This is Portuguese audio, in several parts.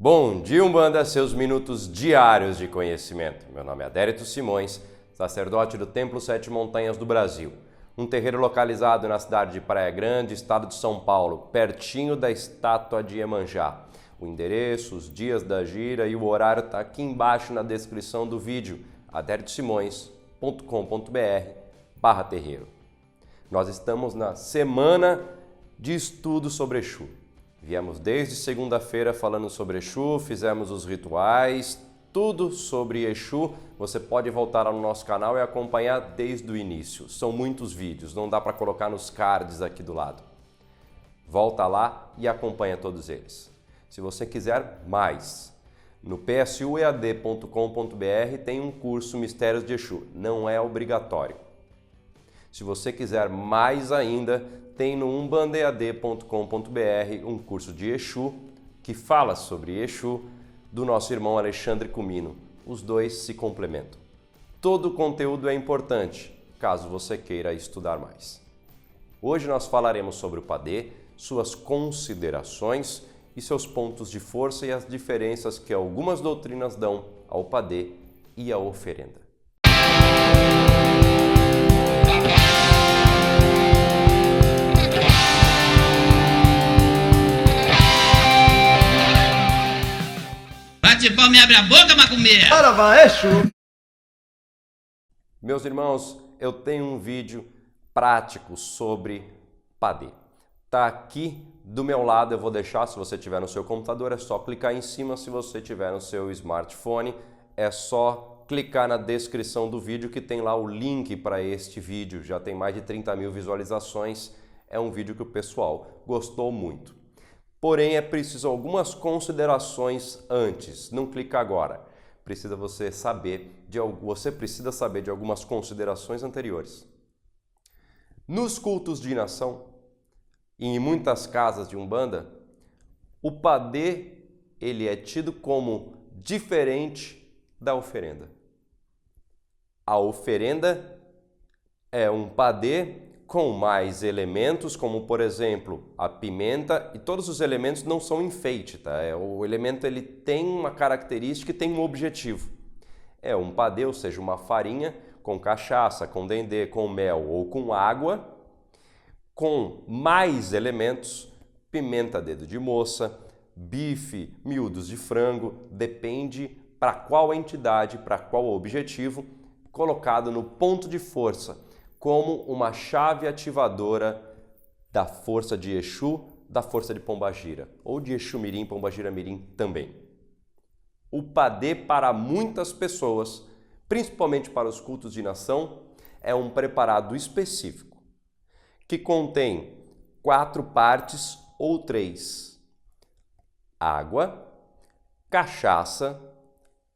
Bom dia, Umbanda, seus minutos diários de conhecimento. Meu nome é Adérito Simões, sacerdote do Templo Sete Montanhas do Brasil, um terreiro localizado na cidade de Praia Grande, estado de São Paulo, pertinho da estátua de Iemanjá. O endereço, os dias da gira e o horário está aqui embaixo na descrição do vídeo, aderitosimões.com.br/terreiro. Nós estamos na semana de estudo sobre Exu. Viemos desde segunda-feira falando sobre Exu, fizemos os rituais, tudo sobre Exu. Você pode voltar ao nosso canal e acompanhar desde o início. São muitos vídeos, não dá para colocar nos cards aqui do lado. Volta lá e acompanha todos eles. Se você quiser mais, no psuead.com.br tem um curso Mistérios de Exu. Não é obrigatório. Se você quiser mais ainda, tem no umbandead.com.br um curso de Exu que fala sobre Exu do nosso irmão Alexandre Cumino. Os dois se complementam. Todo o conteúdo é importante, caso você queira estudar mais. Hoje nós falaremos sobre o Padê, suas considerações e seus pontos de força e as diferenças que algumas doutrinas dão ao Padê e à oferenda. Bate palma e abre a boca, macumbeira! Para vai, Exu! Meus irmãos, eu tenho um vídeo prático sobre Padê. Tá aqui do meu lado, eu vou deixar, se você tiver no seu computador, é só clicar em cima, se você tiver no seu smartphone, é só clicar na descrição do vídeo que tem lá o link para este vídeo. Já tem mais de 30 mil visualizações, é um vídeo que o pessoal gostou muito. Porém, é preciso algumas considerações antes, não clica agora. Você precisa saber de algumas considerações anteriores. Nos cultos de inação, e em muitas casas de Umbanda, o Padê ele é tido como diferente da oferenda. A oferenda é um Padê com mais elementos, como por exemplo a pimenta, e todos os elementos não são enfeite, tá? O elemento ele tem uma característica e tem um objetivo. É um Padê, ou seja, uma farinha com cachaça, com dendê, com mel ou com água, com mais elementos, pimenta dedo de moça, bife, miúdos de frango, depende para qual entidade, para qual objetivo, colocado no ponto de força, como uma chave ativadora da força de Exu, da força de Pombagira, ou de Exu Mirim, Pombagira Mirim também. O Padê para muitas pessoas, principalmente para os cultos de inação, é um preparado específico, que contém 4 partes ou 3: água, cachaça,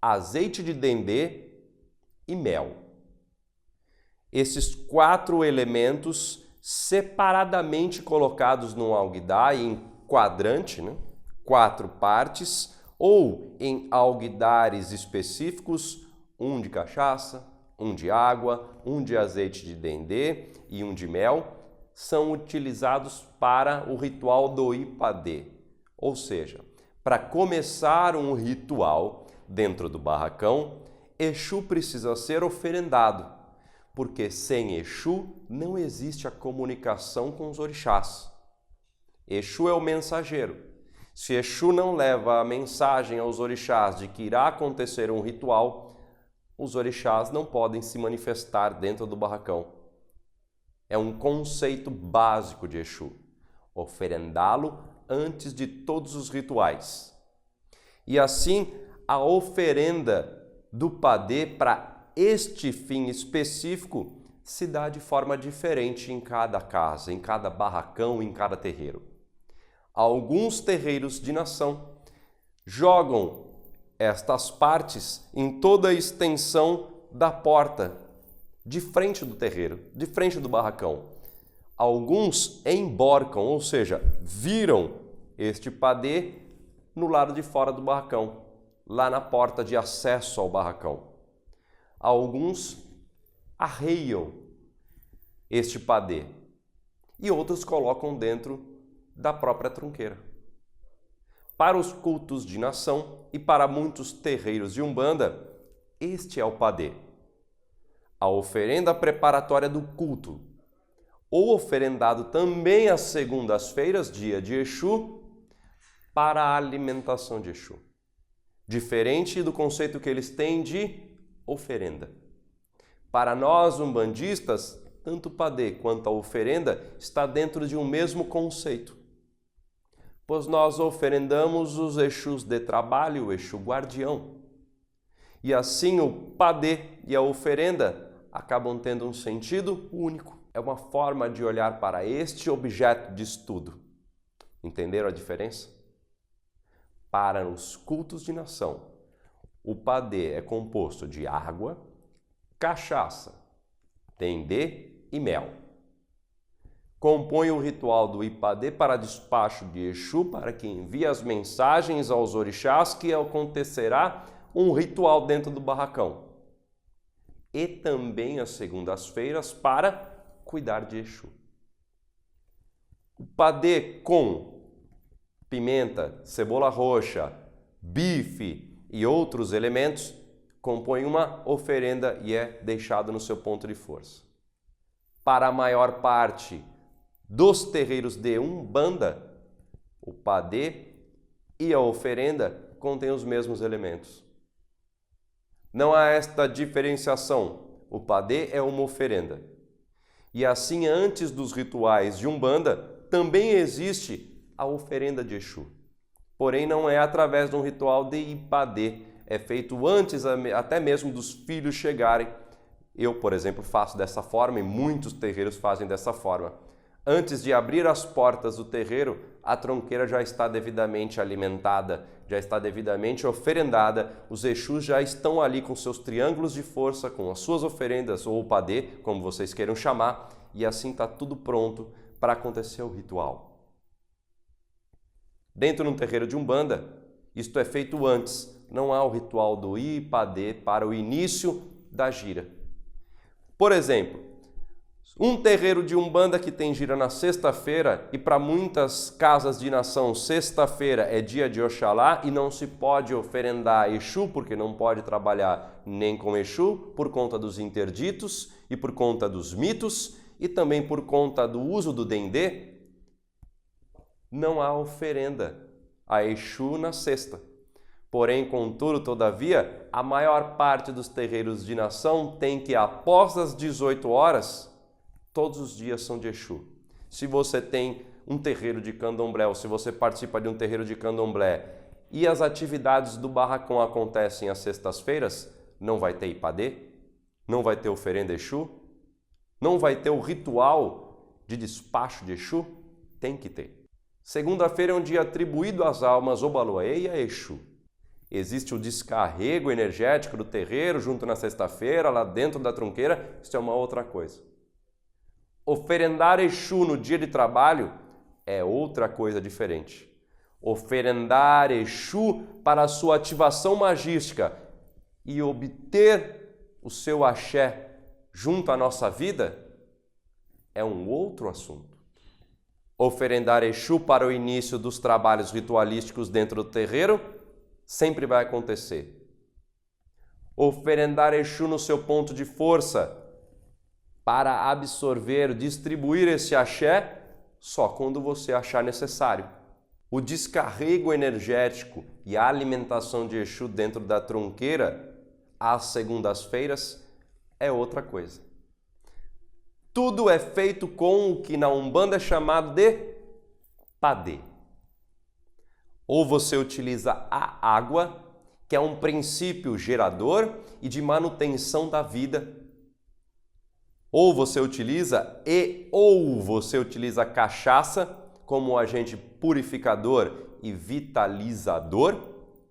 azeite de dendê e mel. Esses 4 elementos separadamente colocados num alguidar em quadrante, 4 partes, ou em alguidares específicos, um de cachaça, um de água, um de azeite de dendê e um de mel, são utilizados para o ritual do Ipadê. Ou seja, para começar um ritual dentro do barracão, Exu precisa ser oferendado, porque sem Exu não existe a comunicação com os orixás. Exu é o mensageiro. Se Exu não leva a mensagem aos orixás de que irá acontecer um ritual, os orixás não podem se manifestar dentro do barracão. É um conceito básico de Exu, oferendá-lo antes de todos os rituais. E assim, a oferenda do Padê para este fim específico se dá de forma diferente em cada casa, em cada barracão, em cada terreiro. Alguns terreiros de inação jogam estas partes em toda a extensão da porta, de frente do terreiro, de frente do barracão. Alguns emborcam, ou seja, viram este Padê no lado de fora do barracão, lá na porta de acesso ao barracão. Alguns arreiam este Padê e outros colocam dentro da própria trunqueira. Para os cultos de nação e para muitos terreiros de Umbanda, este é o padê. A oferenda preparatória do culto, ou oferendado também às segundas-feiras, dia de Exu, para a alimentação de Exu. Diferente do conceito que eles têm de oferenda. Para nós, umbandistas, tanto o padê quanto a oferenda está dentro de um mesmo conceito. Pois nós oferendamos os Exus de trabalho, o Exu guardião. E assim o padê e a oferenda acabam tendo um sentido único. É uma forma de olhar para este objeto de estudo. Entenderam a diferença? Para os cultos de nação, o padê é composto de água, cachaça, dendê e mel. Compõe o ritual do ipadê para despacho de Exu, para que envie as mensagens aos orixás que acontecerá um ritual dentro do barracão. E também às segundas-feiras para cuidar de Exu. O padê com pimenta, cebola roxa, bife e outros elementos compõe uma oferenda e é deixado no seu ponto de força. Para a maior parte dos terreiros de Umbanda, o padê e a oferenda contêm os mesmos elementos. Não há esta diferenciação. O padê é uma oferenda. E assim, antes dos rituais de Umbanda, também existe a oferenda de Exu. Porém, não é através de um ritual de ipadê. É feito antes até mesmo dos filhos chegarem. Eu, por exemplo, faço dessa forma e muitos terreiros fazem dessa forma. Antes de abrir as portas do terreiro, a tronqueira já está devidamente alimentada, já está devidamente oferendada, os Exus já estão ali com seus triângulos de força, com as suas oferendas, ou o padê, como vocês queiram chamar, e assim está tudo pronto para acontecer o ritual. Dentro de um terreiro de Umbanda, isto é feito antes, não há o ritual do ipadê para o início da gira. Por exemplo, um terreiro de Umbanda que tem gira na sexta-feira, e para muitas casas de nação, sexta-feira é dia de Oxalá e não se pode oferendar Exu, porque não pode trabalhar nem com Exu, por conta dos interditos e por conta dos mitos, e também por conta do uso do dendê, não há oferenda a Exu na sexta. Porém, contudo, todavia, a maior parte dos terreiros de nação tem que, após as 18 horas, todos os dias são de Exu. Se você tem um terreiro de candomblé, ou se você participa de um terreiro de candomblé e as atividades do barracão acontecem às sextas-feiras, não vai ter ipadê, não vai ter oferenda Exu, não vai ter o ritual de despacho de Exu, tem que ter. Segunda-feira é um dia atribuído às almas Obaloaê e a Exu. Existe o descarrego energético do terreiro junto na sexta-feira, lá dentro da tronqueira, isso é uma outra coisa. Oferendar Exu no dia de trabalho é outra coisa diferente. Oferendar Exu para a sua ativação magística e obter o seu axé junto à nossa vida é um outro assunto. Oferendar Exu para o início dos trabalhos ritualísticos dentro do terreiro sempre vai acontecer. Oferendar Exu no seu ponto de força para absorver, distribuir esse axé só quando você achar necessário. O descarrego energético e a alimentação de Exu dentro da tronqueira às segundas-feiras é outra coisa. Tudo é feito com o que na Umbanda é chamado de padê. Ou você utiliza a água, que é um princípio gerador e de manutenção da vida. Ou você utiliza a cachaça como agente purificador e vitalizador,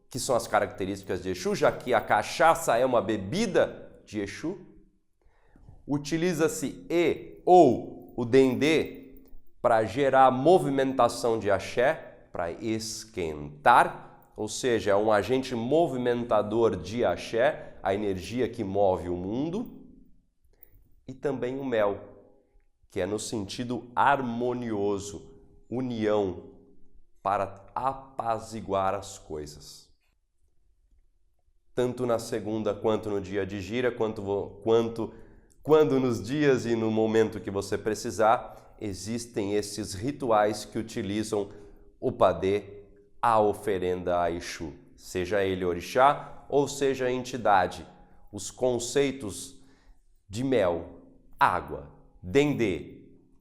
que são as características de Exu, já que a cachaça é uma bebida de Exu. Utiliza-se o dendê para gerar movimentação de axé, para esquentar, ou seja, é um agente movimentador de axé, a energia que move o mundo. E também o mel, que é no sentido harmonioso, união, para apaziguar as coisas. Tanto na segunda quanto no dia de gira, quando nos dias e no momento que você precisar, existem esses rituais que utilizam o padê, a oferenda a Exu, seja ele orixá ou seja a entidade. Os conceitos de mel, água, dendê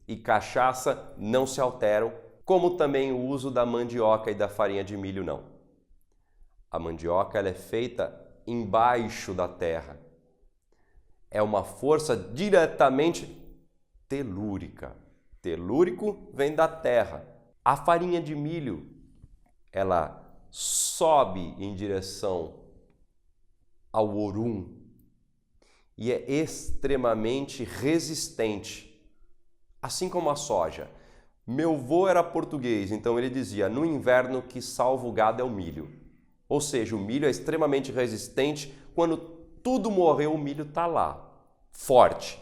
e cachaça não se alteram, como também o uso da mandioca e da farinha de milho não. A mandioca ela é feita embaixo da terra. É uma força diretamente telúrica. Telúrico vem da terra. A farinha de milho, ela sobe em direção ao Orum e é extremamente resistente, assim como a soja. Meu avô era português, então ele dizia, no inverno que salva o gado é o milho. Ou seja, o milho é extremamente resistente, quando tudo morreu, o milho está lá, forte,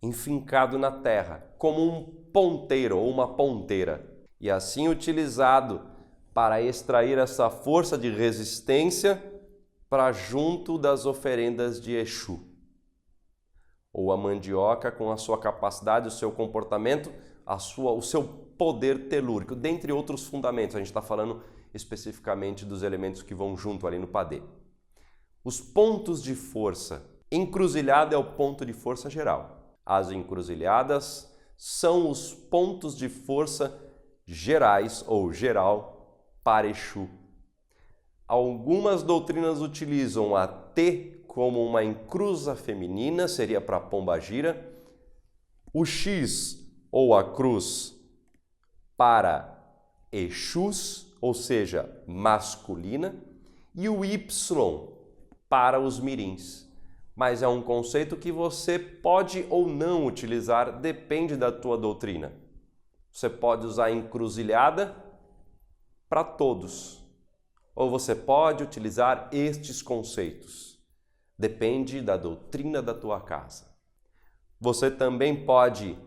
enfincado na terra, como um ponteiro ou uma ponteira, e assim utilizado para extrair essa força de resistência para junto das oferendas de Exu. Ou a mandioca com a sua capacidade, o seu comportamento, o seu poder telúrico, dentre outros fundamentos. A gente está falando especificamente dos elementos que vão junto ali no padê. Os pontos de força. Encruzilhada é o ponto de força geral. As encruzilhadas são os pontos de força gerais ou geral para Exu. Algumas doutrinas utilizam a T como uma encruza feminina, seria para Pombagira, o X ou a cruz para Exus, ou seja, masculina, e o Y para os mirins. Mas é um conceito que você pode ou não utilizar, depende da tua doutrina. Você pode usar encruzilhada para todos, ou você pode utilizar estes conceitos. Depende da doutrina da tua casa. Você também pode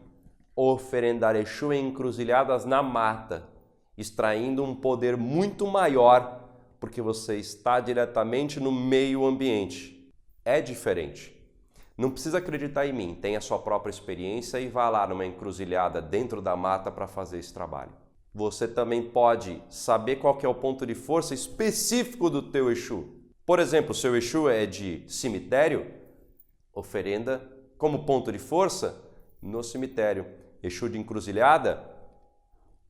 oferendar Exu em encruzilhadas na mata, extraindo um poder muito maior, porque você está diretamente no meio ambiente. É diferente. Não precisa acreditar em mim, tenha a sua própria experiência e vá lá numa encruzilhada dentro da mata para fazer esse trabalho. Você também pode saber qual que é o ponto de força específico do teu Exu. Por exemplo, seu Exu é de cemitério, oferenda como ponto de força no cemitério. Exu de encruzilhada,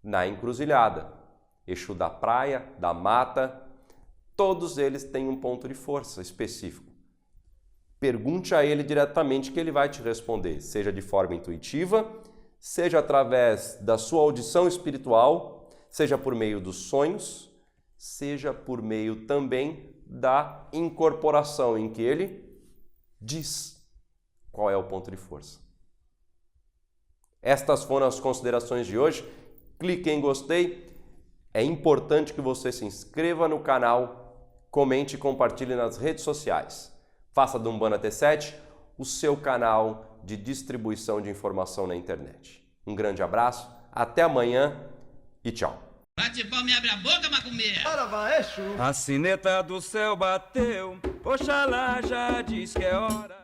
na encruzilhada. Exu da praia, da mata, todos eles têm um ponto de força específico. Pergunte a ele diretamente que ele vai te responder, seja de forma intuitiva, seja através da sua audição espiritual, seja por meio dos sonhos, seja por meio também da incorporação em que ele diz qual é o ponto de força. Estas foram as considerações de hoje. Clique em gostei. É importante que você se inscreva no canal, comente e compartilhe nas redes sociais. Faça do Umbanda T7 o seu canal de distribuição de informação na internet. Um grande abraço, até amanhã e tchau. Bate palma e abre a boca, macumbeira. Ora vai, Exu. A sineta do céu bateu, Oxalá já diz que é hora.